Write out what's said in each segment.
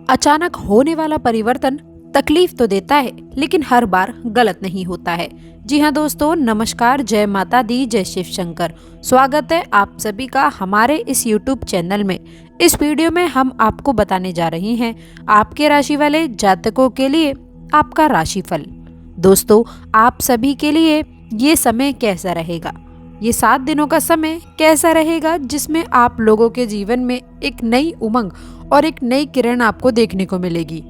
अचानक होने वाला परिवर्तन तकलीफ तो देता है, लेकिन हर बार गलत नहीं होता है। जी हाँ दोस्तों, नमस्कार, जय माता दी, जय शिव शंकर। स्वागत है आप सभी का हमारे इस YouTube चैनल में। इस वीडियो में हम आपको बताने जा रहे हैं आपके राशि वाले जातकों के लिए आपका राशिफल। दोस्तों, आप सभी के लिए ये समय कैसा रहेगा, ये 7 दिनों का समय कैसा रहेगा, जिसमें आप लोगों के जीवन में एक नई उमंग और एक नई किरण आपको देखने को मिलेगी।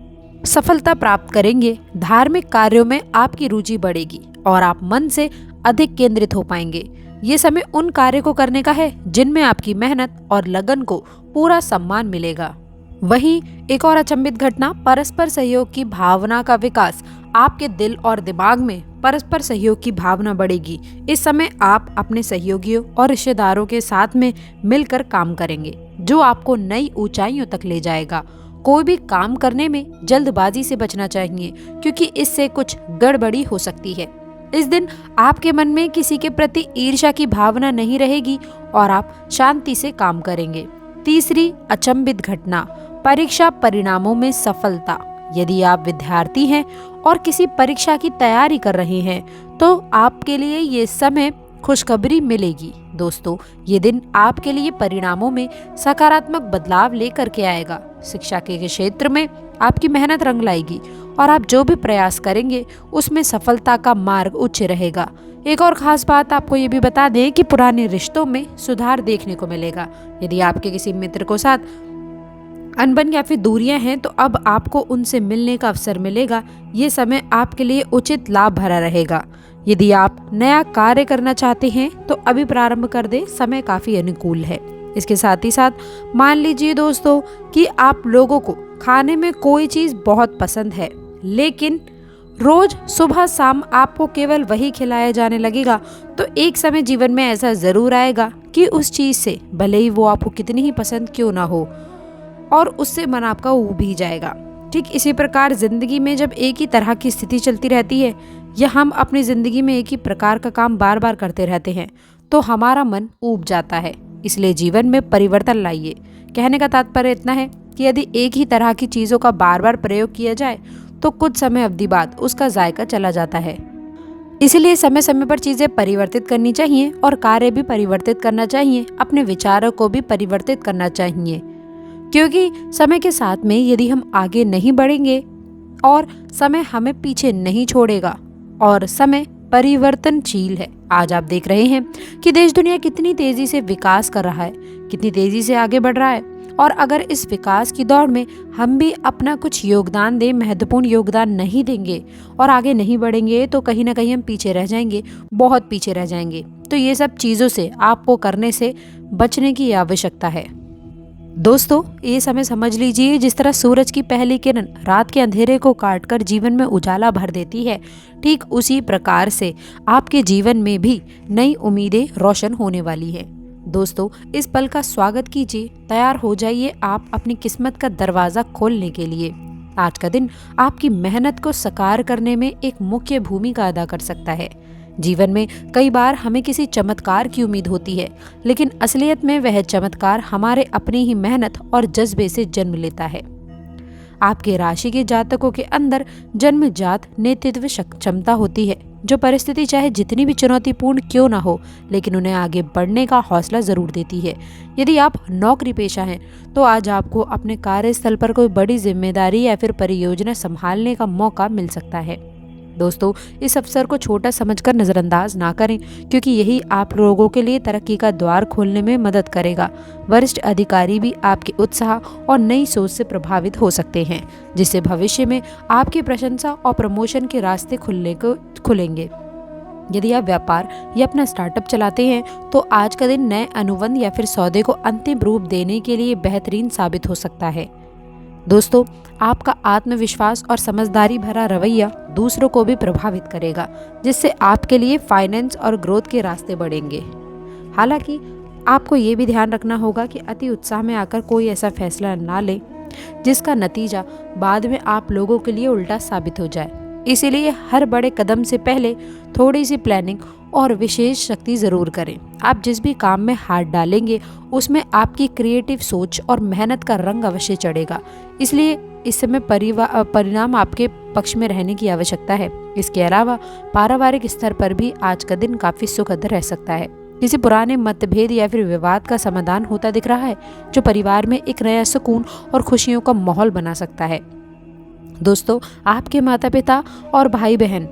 सफलता प्राप्त करेंगे, धार्मिक कार्यों में आपकी रुचि बढ़ेगी और आप मन से अधिक केंद्रित हो पाएंगे। ये समय उन कार्यों को करने का है जिनमें आपकी मेहनत और लगन को पूरा सम्मान मिलेगा। वहीं एक और अचंभित घटना, परस्पर सहयोग की भावना का विकास। आपके दिल और दिमाग में परस्पर सहयोग की भावना बढ़ेगी। इस समय आप अपने सहयोगियों और रिश्तेदारों के साथ में मिलकर काम करेंगे, जो आपको नई ऊंचाइयों तक ले जाएगा। कोई भी काम करने में जल्दबाजी से बचना चाहिए, क्योंकि इससे कुछ गड़बड़ी हो सकती है। इस दिन आपके मन में किसी के प्रति ईर्ष्या की भावना नहीं रहेगी और आप शांति से काम करेंगे। तीसरी अचंभित घटना, परीक्षा परिणामों में सफलता। यदि आप विद्यार्थी हैं और किसी परीक्षा की तैयारी कर रहे हैं, तो आपके लिए ये समय खुशखबरी मिलेगी। दोस्तों, ये दिन आपके लिए परिणामों में सकारात्मक बदलाव लेकर के आएगा। शिक्षा के क्षेत्र में आपकी मेहनत रंग लाएगी और आप जो भी प्रयास करेंगे उसमें सफलता का मार्ग उच्च रहेगा। एक और खास बात आपको ये भी बता दें कि पुराने रिश्तों में सुधार देखने को मिलेगा। यदि आपके किसी मित्र को साथ अनबन या फिर दूरियां हैं, तो अब आपको उनसे मिलने का अवसर मिलेगा। ये समय आपके लिए उचित लाभ भरा रहेगा। यदि आप नया कार्य करना चाहते हैं तो अभी प्रारंभ कर दें, समय काफी अनुकूल है। इसके साथ ही साथ मान लीजिए दोस्तों कि आप लोगों को खाने में कोई चीज बहुत पसंद है, लेकिन रोज सुबह शाम आपको केवल वही खिलाया जाने लगेगा, तो एक समय जीवन में ऐसा जरूर आएगा कि उस चीज से, भले ही वो आपको कितनी ही पसंद क्यों ना हो, और उससे मन आपका ऊब ही जाएगा। ठीक इसी प्रकार जिंदगी में जब एक ही तरह की स्थिति चलती रहती है या हम अपनी जिंदगी में एक ही प्रकार का काम बार बार करते रहते हैं, तो हमारा मन ऊब जाता है। इसलिए जीवन में परिवर्तन लाइए। कहने का तात्पर्य इतना है कि यदि एक ही तरह की चीजों का बार बार प्रयोग किया जाए तो कुछ समय अवधि बाद उसका जायका चला जाता है। इसलिए समय समय पर चीजें परिवर्तित करनी चाहिए और कार्य भी परिवर्तित करना चाहिए, अपने विचारों को भी परिवर्तित करना चाहिए। क्योंकि समय के साथ में यदि हम आगे नहीं बढ़ेंगे और समय हमें पीछे नहीं छोड़ेगा, और समय परिवर्तनशील है। आज आप देख रहे हैं कि देश दुनिया कितनी तेजी से विकास कर रहा है, कितनी तेजी से आगे बढ़ रहा है, और अगर इस विकास की दौड़ में हम भी अपना कुछ योगदान दें, महत्वपूर्ण योगदान नहीं देंगे और आगे नहीं बढ़ेंगे, तो कहीं ना कहीं हम पीछे रह जाएंगे, बहुत पीछे रह जाएंगे। तो ये सब चीज़ों से आपको करने से बचने की आवश्यकता है। दोस्तों, ये समय समझ लीजिए, जिस तरह सूरज की पहली किरण रात के अंधेरे को काटकर जीवन में उजाला भर देती है, ठीक उसी प्रकार से आपके जीवन में भी नई उम्मीदें रोशन होने वाली है। दोस्तों, इस पल का स्वागत कीजिए, तैयार हो जाइए आप अपनी किस्मत का दरवाजा खोलने के लिए। आज का दिन आपकी मेहनत को साकार करने में एक मुख्य भूमिका अदा कर सकता है। जीवन में कई बार हमें किसी चमत्कार की उम्मीद होती है, लेकिन असलियत में वह चमत्कार हमारे अपनी ही मेहनत और जज्बे से जन्म लेता है। आपके राशि के जातकों के अंदर जन्मजात नेतृत्व क्षमता होती है, जो परिस्थिति चाहे जितनी भी चुनौतीपूर्ण क्यों ना हो, लेकिन उन्हें आगे बढ़ने का हौसला जरूर देती है। यदि आप नौकरी पेशा हैं, तो आज आपको अपने कार्यस्थल पर कोई बड़ी जिम्मेदारी या फिर परियोजना संभालने का मौका मिल सकता है। दोस्तों, इस अवसर को छोटा समझकर नजरअंदाज ना करें, क्योंकि यही आप लोगों के लिए तरक्की का द्वार खोलने में मदद करेगा। वरिष्ठ अधिकारी भी आपके उत्साह और नई सोच से प्रभावित हो सकते हैं, जिससे भविष्य में आपकी प्रशंसा और प्रमोशन के रास्ते खुलेंगे। यदि आप व्यापार या अपना स्टार्टअप चलाते हैं, तो आज का दिन नए अनुबंध या फिर सौदे को अंतिम रूप देने के लिए बेहतरीन साबित हो सकता है। दोस्तों, आपका आत्मविश्वास और समझदारी भरा रवैया दूसरों को भी प्रभावित करेगा, जिससे आपके लिए फाइनेंस और ग्रोथ के रास्ते बढ़ेंगे। हालांकि आपको ये भी ध्यान रखना होगा कि अति उत्साह में आकर कोई ऐसा फैसला ना लें जिसका नतीजा बाद में आप लोगों के लिए उल्टा साबित हो जाए। इसीलिए हर बड़े कदम से पहले थोड़ी सी प्लानिंग और विशेष शक्ति ज़रूर करें। आप जिस भी काम में हाथ डालेंगे उसमें आपकी क्रिएटिव सोच और मेहनत का रंग अवश्य चढ़ेगा। इसलिए इस समय परिणाम आपके पक्ष में रहने की आवश्यकता है। इसके अलावा पारिवारिक स्तर पर भी आज का दिन काफ़ी सुखद रह सकता है। किसी पुराने मतभेद या फिर विवाद का समाधान होता दिख रहा है, जो परिवार में एक नया सुकून और खुशियों का माहौल बना सकता है। दोस्तों, आपके माता पिता और भाई बहन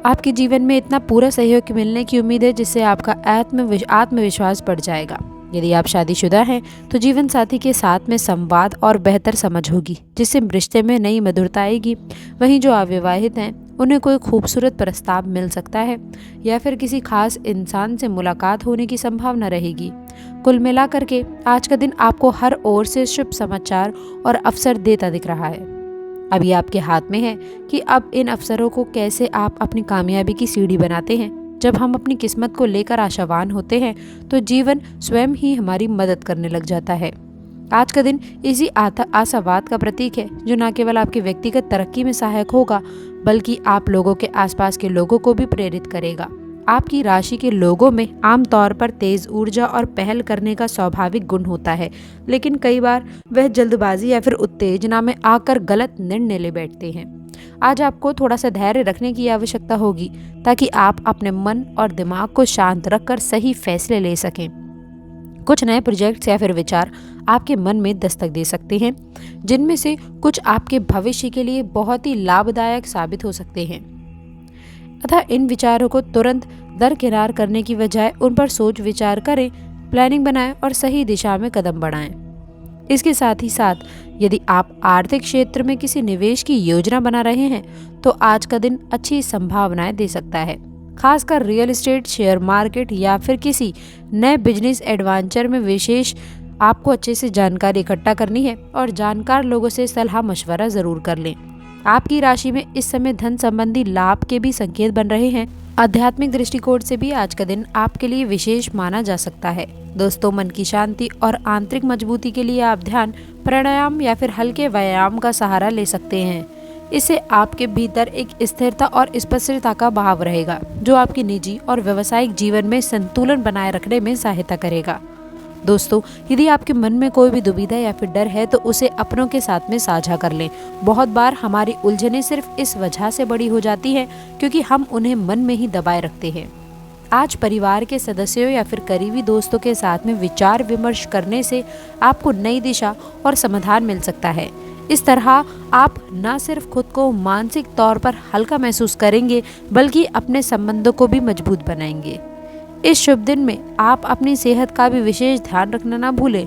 आपके जीवन में इतना पूरा सहयोग मिलने की उम्मीद है, जिससे आपका आत्मविश्वास बढ़ जाएगा। यदि आप शादीशुदा हैं तो जीवन साथी के साथ में संवाद और बेहतर समझ होगी, जिससे रिश्ते में नई मधुरता आएगी। वहीं जो अविवाहित हैं उन्हें कोई खूबसूरत प्रस्ताव मिल सकता है या फिर किसी खास इंसान से मुलाकात होने की संभावना रहेगी। कुल मिलाकर के आज का दिन आपको हर ओर से शुभ समाचार और अवसर देता दिख रहा है। अभी आपके हाथ में है कि अब इन अवसरों को कैसे आप अपनी कामयाबी की सीढ़ी बनाते हैं। जब हम अपनी किस्मत को लेकर आशावान होते हैं तो जीवन स्वयं ही हमारी मदद करने लग जाता है। आज का दिन इसी आशावाद का प्रतीक है, जो न केवल आपकी व्यक्तिगत तरक्की में सहायक होगा बल्कि आप लोगों के आसपास के लोगों को भी प्रेरित करेगा। आपकी राशि के लोगों में आमतौर पर तेज ऊर्जा और पहल करने का स्वाभाविक गुण होता है, लेकिन कई बार वह जल्दबाजी या फिर उत्तेजना में आकर गलत निर्णय ले बैठते हैं। आज आपको थोड़ा सा धैर्य रखने की आवश्यकता होगी ताकि आप अपने मन और दिमाग को शांत रखकर सही फैसले ले सकें। कुछ नए प्रोजेक्ट्स या फिर विचार आपके मन में दस्तक दे सकते हैं, जिनमें से कुछ आपके भविष्य के लिए बहुत ही लाभदायक साबित हो सकते हैं। अतः इन विचारों को तुरंत दरकिनार करने की बजाय उन पर सोच विचार करें, प्लानिंग बनाएं और सही दिशा में कदम बढ़ाएं। इसके साथ ही साथ यदि आप आर्थिक क्षेत्र में किसी निवेश की योजना बना रहे हैं तो आज का दिन अच्छी संभावनाएं दे सकता है। खासकर रियल एस्टेट, शेयर मार्केट या फिर किसी नए बिजनेस एडवेंचर में विशेष आपको अच्छे से जानकारी इकट्ठा करनी है और जानकार लोगों से सलाह मशवरा जरूर कर लें। आपकी राशि में इस समय धन संबंधी लाभ के भी संकेत बन रहे हैं। आध्यात्मिक दृष्टिकोण से भी आज का दिन आपके लिए विशेष माना जा सकता है। दोस्तों, मन की शांति और आंतरिक मजबूती के लिए आप ध्यान, प्राणायाम या फिर हल्के व्यायाम का सहारा ले सकते हैं। इससे आपके भीतर एक स्थिरता और स्पष्टता का भाव रहेगा, जो आपकी निजी और व्यावसायिक जीवन में संतुलन बनाए रखने में सहायता करेगा। दोस्तों, यदि आपके मन में कोई भी दुविधा या फिर डर है तो उसे अपनों के साथ में साझा कर लें। बहुत बार हमारी उलझनें सिर्फ इस वजह से बड़ी हो जाती हैं क्योंकि हम उन्हें मन में ही दबाए रखते हैं। आज परिवार के सदस्यों या फिर करीबी दोस्तों के साथ में विचार विमर्श करने से आपको नई दिशा और समाधान मिल सकता है। इस तरह आप न सिर्फ खुद को मानसिक तौर पर हल्का महसूस करेंगे बल्कि अपने संबंधों को भी मजबूत बनाएंगे। इस शुभ दिन में आप अपनी सेहत का भी विशेष ध्यान रखना ना भूलें।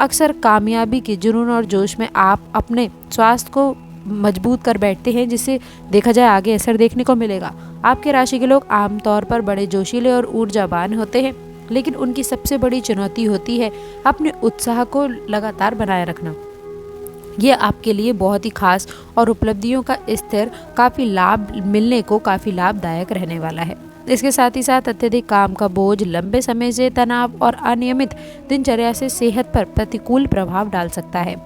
अक्सर कामयाबी के जुनून और जोश में आप अपने स्वास्थ्य को मजबूत कर बैठते हैं, जिससे देखा जाए आगे असर देखने को मिलेगा। आपके राशि के लोग आमतौर पर बड़े जोशीले और ऊर्जावान होते हैं, लेकिन उनकी सबसे बड़ी चुनौती होती है अपने उत्साह को लगातार बनाए रखना। ये आपके लिए बहुत ही खास और उपलब्धियों का स्तर काफ़ी लाभ मिलने को काफ़ी लाभदायक रहने वाला है। इसके साथ ही साथ अत्यधिक काम का बोझ, लंबे समय से तनाव और अनियमित दिनचर्या से सेहत पर प्रतिकूल प्रभाव डाल सकता है।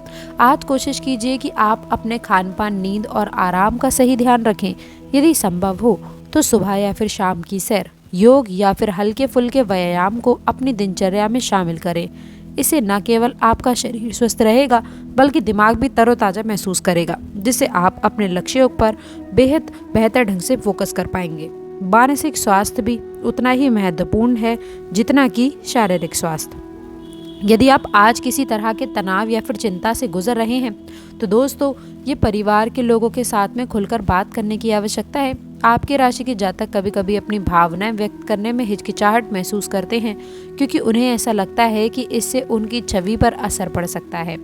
आज कोशिश कीजिए कि आप अपने खान पान, नींद और आराम का सही ध्यान रखें। यदि संभव हो तो सुबह या फिर शाम की सैर, योग या फिर हल्के फुल्के व्यायाम को अपनी दिनचर्या में शामिल करें। इससे न केवल आपका शरीर स्वस्थ रहेगा बल्कि दिमाग भी तरोताज़ा महसूस करेगा, जिससे आप अपने लक्ष्यों पर बेहद बेहतर ढंग से फोकस कर पाएंगे। मानसिक स्वास्थ्य भी उतना ही महत्वपूर्ण है जितना कि शारीरिक स्वास्थ्य। यदि आप आज किसी तरह के तनाव या फिर चिंता से गुजर रहे हैं तो दोस्तों, ये परिवार के लोगों के साथ में खुलकर बात करने की आवश्यकता है। आपके राशि के जातक कभी कभी अपनी भावनाएं व्यक्त करने में हिचकिचाहट महसूस करते हैं क्योंकि उन्हें ऐसा लगता है कि इससे उनकी छवि पर असर पड़ सकता है,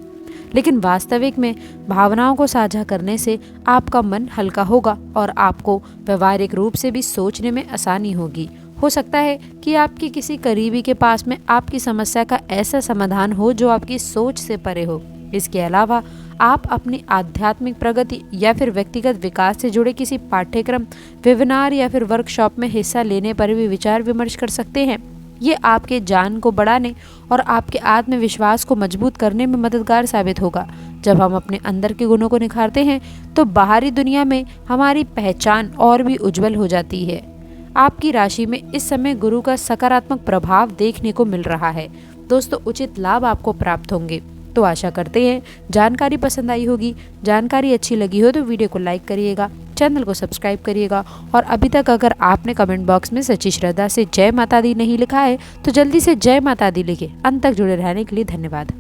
लेकिन वास्तविक में भावनाओं को साझा करने से आपका मन हल्का होगा और आपको व्यवहारिक रूप से भी सोचने में आसानी होगी। हो सकता है कि आपके किसी करीबी के पास में आपकी समस्या का ऐसा समाधान हो जो आपकी सोच से परे हो। इसके अलावा आप अपनी आध्यात्मिक प्रगति या फिर व्यक्तिगत विकास से जुड़े किसी पाठ्यक्रम, वेबिनार या फिर वर्कशॉप में हिस्सा लेने पर भी विचार विमर्श कर सकते हैं। ये आपके ज्ञान को बढ़ाने और आपके आत्मविश्वास को मजबूत करने में मददगार साबित होगा। जब हम अपने अंदर के गुणों को निखारते हैं तो बाहरी दुनिया में हमारी पहचान और भी उज्जवल हो जाती है। आपकी राशि में इस समय गुरु का सकारात्मक प्रभाव देखने को मिल रहा है। दोस्तों, उचित लाभ आपको प्राप्त होंगे। तो आशा करते हैं जानकारी पसंद आई होगी। जानकारी अच्छी लगी हो तो वीडियो को लाइक करिएगा, चैनल को सब्सक्राइब करिएगा और अभी तक अगर आपने कमेंट बॉक्स में सच्ची श्रद्धा से जय माता दी नहीं लिखा है तो जल्दी से जय माता दी लिखे। अंत तक जुड़े रहने के लिए धन्यवाद।